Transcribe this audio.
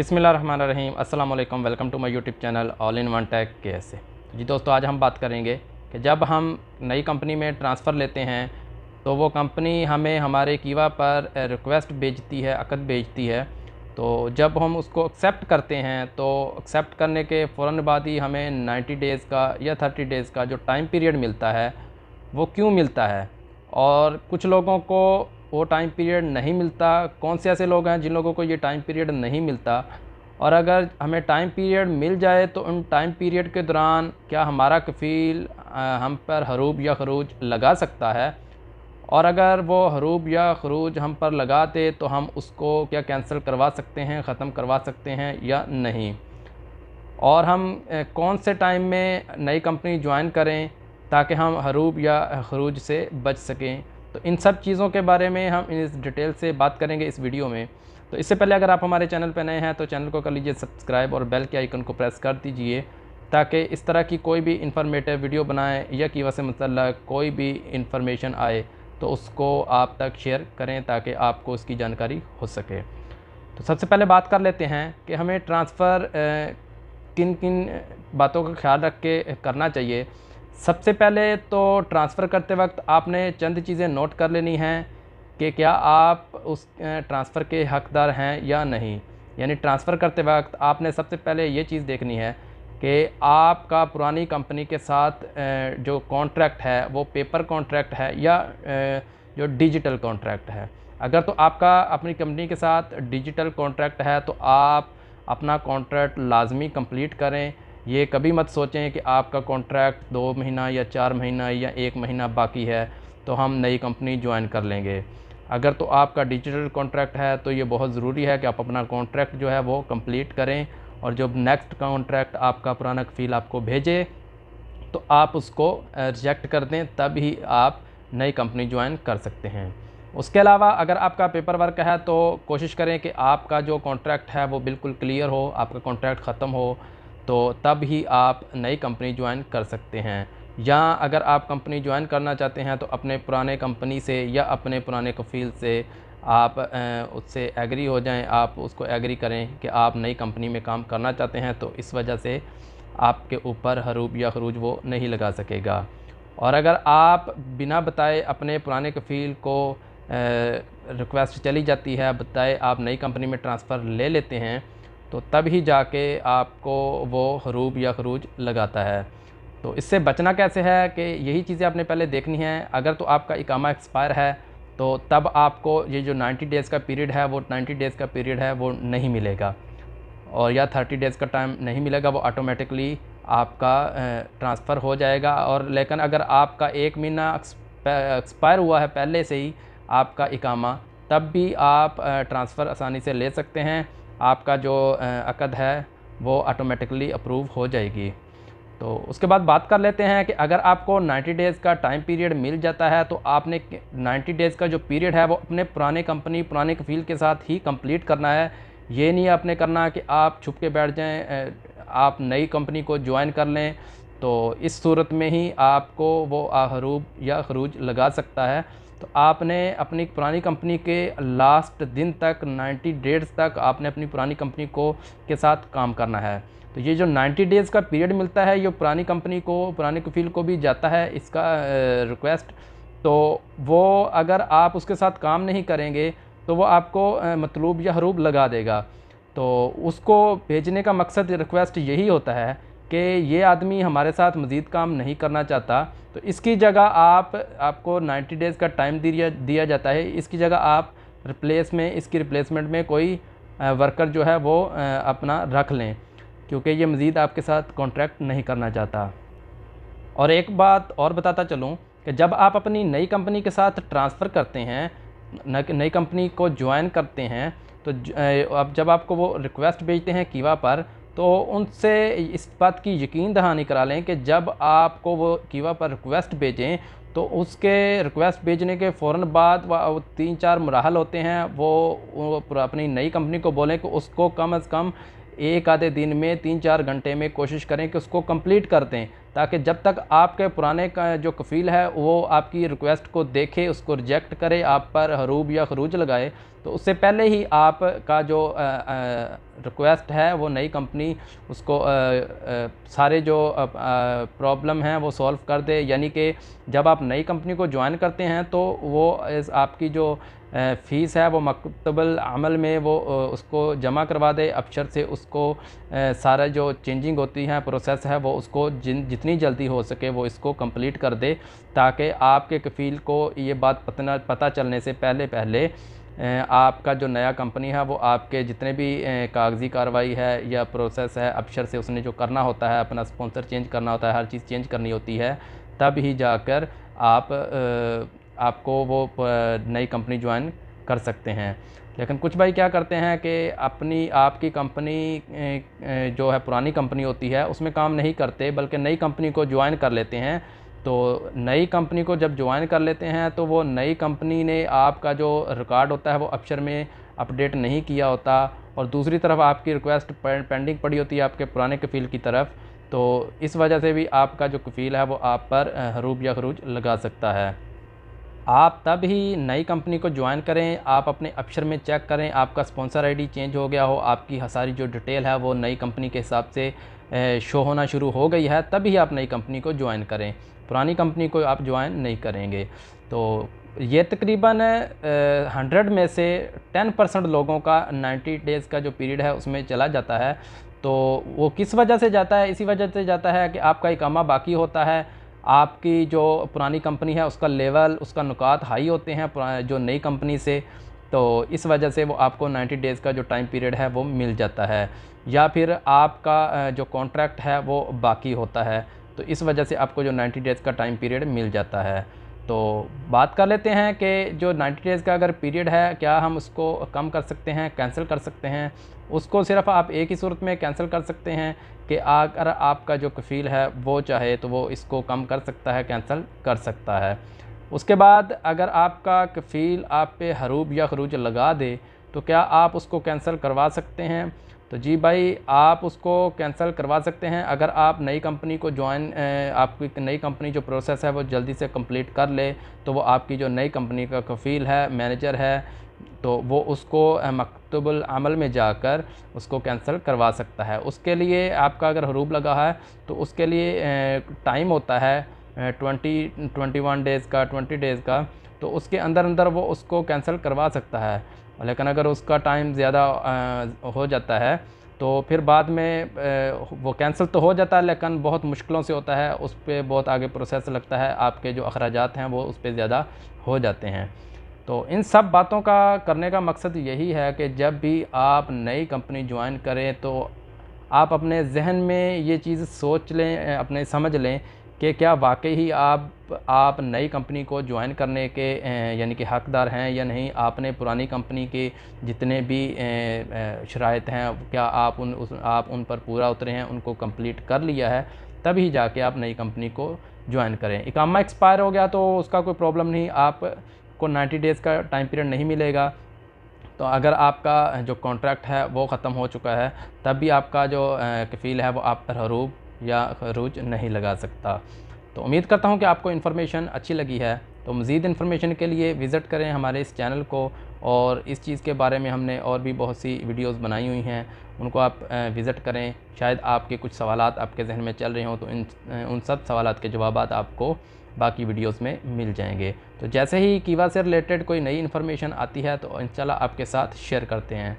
बिस्मिल्लाहिर्रहमानिर्रहीम अस्सलाम वालेकुम। Welcome to my YouTube channel all in one tech कैसे। जी दोस्तों, आज हम बात करेंगे कि जब हम नई कंपनी में ट्रांसफ़र लेते हैं तो वो कंपनी हमें हमारे कीवा पर रिक्वेस्ट भेजती है, अक़द भेजती है। तो जब हम उसको एक्सेप्ट करते हैं तो एक्सेप्ट करने के फ़ौरन बाद ही हमें 90 डेज़ का या 30 डेज़ का जो टाइम पीरियड मिलता है वो क्यों मिलता है, और कुछ लोगों को वो टाइम पीरियड नहीं मिलता। कौन से ऐसे लोग हैं जिन लोगों को ये टाइम पीरियड नहीं मिलता, और अगर हमें टाइम पीरियड मिल जाए तो उन टाइम पीरियड के दौरान क्या हमारा कफ़ील हम पर हरूब या खरूज लगा सकता है, और अगर वो हरूब या खरूज हम पर लगाते तो हम उसको क्या कैंसिल करवा सकते हैं, ख़त्म करवा सकते हैं या नहीं, और हम कौन से टाइम में नई कंपनी ज्वाइन करें ताकि हम हरूब या खरूज से बच सकें। तो इन सब चीज़ों के बारे में हम इस डिटेल से बात करेंगे इस वीडियो में। तो इससे पहले अगर आप हमारे चैनल पर नए हैं तो चैनल को कर लीजिए सब्सक्राइब और बेल के आइकन को प्रेस कर दीजिए, ताकि इस तरह की कोई भी इंफॉर्मेटिव वीडियो बनाएं या कीवा से मतलब कोई भी इंफॉर्मेशन आए तो उसको आप तक शेयर करें ताकि आपको उसकी जानकारी हो सके। तो सबसे पहले बात कर लेते हैं कि हमें ट्रांसफ़र किन किन बातों का ख्याल रख के करना चाहिए। सबसे पहले तो ट्रांसफ़र करते वक्त आपने चंद चीज़ें नोट कर लेनी हैं कि क्या आप उस ट्रांसफ़र के हक़दार हैं या नहीं। यानी ट्रांसफ़र करते वक्त आपने सबसे पहले ये चीज़ देखनी है कि आपका पुरानी कंपनी के साथ जो कॉन्ट्रैक्ट है वो पेपर कॉन्ट्रैक्ट है या जो डिजिटल कॉन्ट्रैक्ट है। अगर तो आपका अपनी कंपनी के साथ डिजिटल कॉन्ट्रैक्ट है तो आप अपना कॉन्ट्रैक्ट लाजमी कंप्लीट करें। ये कभी मत सोचें कि आपका कॉन्ट्रैक्ट 2 महीना या 4 महीना या 1 महीना बाकी है तो हम नई कंपनी ज्वाइन कर लेंगे। अगर तो आपका डिजिटल कॉन्ट्रैक्ट है तो ये बहुत ज़रूरी है कि आप अपना कॉन्ट्रैक्ट जो है वो कंप्लीट करें, और जब नेक्स्ट कॉन्ट्रैक्ट आपका पुराना कफ़ील आपको भेजे तो आप उसको रिजेक्ट कर दें, तब ही आप नई कंपनी ज्वाइन कर सकते हैं। उसके अलावा अगर आपका पेपर वर्क है तो कोशिश करें कि आपका जो कॉन्ट्रैक्ट है वो बिल्कुल क्लियर हो, आपका कॉन्ट्रैक्ट ख़त्म हो, तो तब ही आप नई कंपनी ज्वाइन कर सकते हैं। या अगर आप कंपनी ज्वाइन करना चाहते हैं तो अपने पुराने कंपनी से या अपने पुराने कफ़ील से आप उससे एग्री हो जाएं, आप उसको एग्री करें कि आप नई कंपनी में काम करना चाहते हैं, तो इस वजह से आपके ऊपर हरूब या खरूज वो नहीं लगा सकेगा। और अगर आप बिना बताए अपने पुराने कफ़ील को रिक्वेस्ट चली जाती है, बताए आप नई कंपनी में ट्रांसफ़र ले लेते हैं, तो तब ही जाके आपको वो हरूब या खरूज लगाता है। तो इससे बचना कैसे है कि यही चीज़ें आपने पहले देखनी है। अगर तो आपका इकामा एक्सपायर है तो तब आपको ये जो 90 डेज़ का पीरियड है वो 90 डेज़ का पीरियड है वो नहीं मिलेगा, और या 30 डेज़ का टाइम नहीं मिलेगा, वो ऑटोमेटिकली आपका ट्रांसफ़र हो जाएगा। और लेकिन अगर आपका 1 महीना एक्सपायर हुआ है पहले से ही आपका इकामा, तब भी आप ट्रांसफ़र आसानी से ले सकते हैं। आपका जो अक़द है वो ऑटोमेटिकली अप्रूव हो जाएगी। तो उसके बाद बात कर लेते हैं कि अगर आपको 90 डेज़ का टाइम पीरियड मिल जाता है तो आपने 90 डेज़ का जो पीरियड है वो अपने पुराने कंपनी पुराने कफ़ील के साथ ही कंप्लीट करना है। ये नहीं आपने करना कि आप छुप के बैठ जाएं, आप नई कंपनी को ज्वाइन कर लें, तो इस सूरत में ही आपको वो हरूब या खरूज लगा सकता है। तो आपने अपनी पुरानी कंपनी के लास्ट दिन तक 90 डेज़ तक आपने अपनी पुरानी कंपनी को के साथ काम करना है। तो ये जो 90 डेज़ का पीरियड मिलता है ये पुरानी कंपनी को पुराने कफ़ील को भी जाता है इसका रिक्वेस्ट। तो वो अगर आप उसके साथ काम नहीं करेंगे तो वो आपको मतलूब या हरूब लगा देगा। तो उसको भेजने का मकसद रिक्वेस्ट यही होता है कि ये आदमी हमारे साथ मज़ीद काम नहीं करना चाहता, तो इसकी जगह आपको 90 डेज़ का टाइम दिया जाता है। इसकी जगह आप इसकी रिप्लेसमेंट में कोई वर्कर जो है वो अपना रख लें, क्योंकि ये मज़ीद आपके साथ कॉन्ट्रैक्ट नहीं करना चाहता। और एक बात और बताता चलूँ कि जब आप अपनी नई कंपनी के साथ ट्रांसफ़र करते हैं, नई कंपनी को ज्वाइन करते हैं, तो अब जब आपको वो रिक्वेस्ट भेजते हैं कीवा पर, तो उनसे इस बात की यकीन दहानी करा लें कि जब आपको वो कीवा पर रिक्वेस्ट भेजें तो उसके रिक्वेस्ट भेजने के फ़ौरन बाद वो 3-4 मराहल होते हैं, वो अपनी नई कंपनी को बोलें कि उसको कम अज़ कम एक आधे दिन में 3-4 घंटे में कोशिश करें कि उसको कंप्लीट कर दें, ताकि जब तक आपके पुराने का जो कफ़ील है वो आपकी रिक्वेस्ट को देखे, उसको रिजेक्ट करे, आप पर हरूब या खरूज लगाए, तो उससे पहले ही आपका जो रिक्वेस्ट है वो नई कंपनी उसको सारे जो प्रॉब्लम हैं वो सॉल्व कर दे। यानी कि जब आप नई कंपनी को ज्वाइन करते हैं तो वो आपकी जो फ़ीस है वो मकतबल अमल में वो उसको जमा करवा दे, अफसर से उसको सारा जो चेंजिंग होती है प्रोसेस है वो उसको जितनी जल्दी हो सके वो इसको कंप्लीट कर दे, ताकि आपके कफ़ील को ये बात पता चलने से पहले आपका जो नया कंपनी है वो आपके जितने भी कागज़ी कार्रवाई है या प्रोसेस है अफसर से उसने जो करना होता है, अपना स्पॉन्सर चेंज करना होता है, हर चीज़ चेंज करनी होती है, तब ही जाकर आपको वो नई कंपनी ज्वाइन कर सकते हैं। लेकिन कुछ भाई क्या करते हैं कि आपकी कंपनी जो है पुरानी कंपनी होती है उसमें काम नहीं करते, बल्कि नई कंपनी को ज्वाइन कर लेते हैं। तो नई कंपनी को जब ज्वाइन कर लेते हैं तो वो नई कंपनी ने आपका जो रिकॉर्ड होता है वो अफसर में अपडेट नहीं किया होता, और दूसरी तरफ आपकी रिक्वेस्ट पेंडिंग पड़ी होती है आपके पुराने कफ़ील की तरफ। तो इस वजह से भी आपका जो कफ़ील है वो आप पर हरूब या खरूज लगा सकता है। आप तब ही नई कंपनी को ज्वाइन करें, आप अपने अफसर में चेक करें आपका स्पॉन्सर आईडी चेंज हो गया हो, आपकी सारी जो डिटेल है वो नई कंपनी के हिसाब से शो होना शुरू हो गई है, तभी आप नई कंपनी को ज्वाइन करें, पुरानी कंपनी को आप ज्वाइन नहीं करेंगे। तो ये तकरीबन 100 में से 10% लोगों का 90 डेज़ का जो पीरियड है उसमें चला जाता है। तो वो किस वजह से जाता है? इसी वजह से जाता है कि आपका इकामा बाकी होता है, आपकी जो पुरानी कंपनी है उसका लेवल, उसका नुकात हाई होते हैं जो नई कंपनी से, तो इस वजह से वो आपको 90 डेज़ का जो टाइम पीरियड है वो मिल जाता है, या फिर आपका जो कॉन्ट्रैक्ट है वो बाकी होता है, तो इस वजह से आपको जो 90 डेज़ का टाइम पीरियड मिल जाता है। तो बात कर लेते हैं कि जो 90 डेज़ का अगर पीरियड है, क्या हम उसको कम कर सकते हैं, कैंसिल कर सकते हैं? उसको सिर्फ आप एक ही सूरत में कैंसिल कर सकते हैं कि अगर आपका जो कफ़ील है वो चाहे तो वो इसको कम कर सकता है, कैंसिल कर सकता है। उसके बाद अगर आपका कफ़ील आप पे हरूब या खरूज लगा दे तो क्या आप उसको कैंसिल करवा सकते हैं? तो जी भाई, आप उसको कैंसिल करवा सकते हैं अगर आप नई कंपनी को ज्वाइन आपकी नई कंपनी जो प्रोसेस है वो जल्दी से कंप्लीट कर ले, तो वो आपकी जो नई कंपनी का कफ़ील है, मैनेजर है, तो वो उसको मकतूबुल अमल में जाकर उसको कैंसिल करवा सकता है। उसके लिए आपका अगर हरूब लगा है तो उसके लिए टाइम होता है 21 डेज़ का, 20 डेज़ का, तो उसके अंदर अंदर वो उसको कैंसिल करवा सकता है। लेकिन अगर उसका टाइम ज़्यादा हो जाता है तो फिर बाद में वो कैंसिल तो हो जाता है लेकिन बहुत मुश्किलों से होता है, उस पर बहुत आगे प्रोसेस लगता है, आपके जो अखराजात हैं वो उस पर ज़्यादा हो जाते हैं। तो इन सब बातों का करने का मकसद यही है कि जब भी आप नई कंपनी ज्वाइन करें तो आप अपने ज़हन में ये चीज़ सोच लें, अपने समझ लें कि क्या वाकई ही आप नई कंपनी को ज्वाइन करने के यानी कि हक़दार हैं या नहीं। आपने पुरानी कंपनी के जितने भी शराइत हैं क्या आप उन पर पूरा उतरे हैं, उनको कंप्लीट कर लिया है, तभी जाके आप नई कंपनी को ज्वाइन करें। इकामा एक्सपायर हो गया तो उसका कोई प्रॉब्लम नहीं, आपको 90 डेज़ का टाइम पीरियड नहीं मिलेगा। तो अगर आपका जो कॉन्ट्रैक्ट है वो ख़त्म हो चुका है तब भी आपका जो कफ़ील है वो आप पर हरूब या खरूज नहीं लगा सकता। तो उम्मीद करता हूँ कि आपको इन्फॉर्मेशन अच्छी लगी है। तो मज़ीद इन्फॉर्मेशन के लिए विज़िट करें हमारे इस चैनल को, और इस चीज़ के बारे में हमने और भी बहुत सी वीडियोस बनाई हुई हैं, उनको आप विज़िट करें। शायद आपके कुछ सवालात आपके जहन में चल रहे हों तो उन सब सवालात के जवाबात आपको बाकी वीडियोस में मिल जाएंगे। तो जैसे ही कीवा से रिलेटेड कोई नई इन्फॉर्मेशन आती है तो इंशाल्लाह आपके साथ शेयर करते हैं।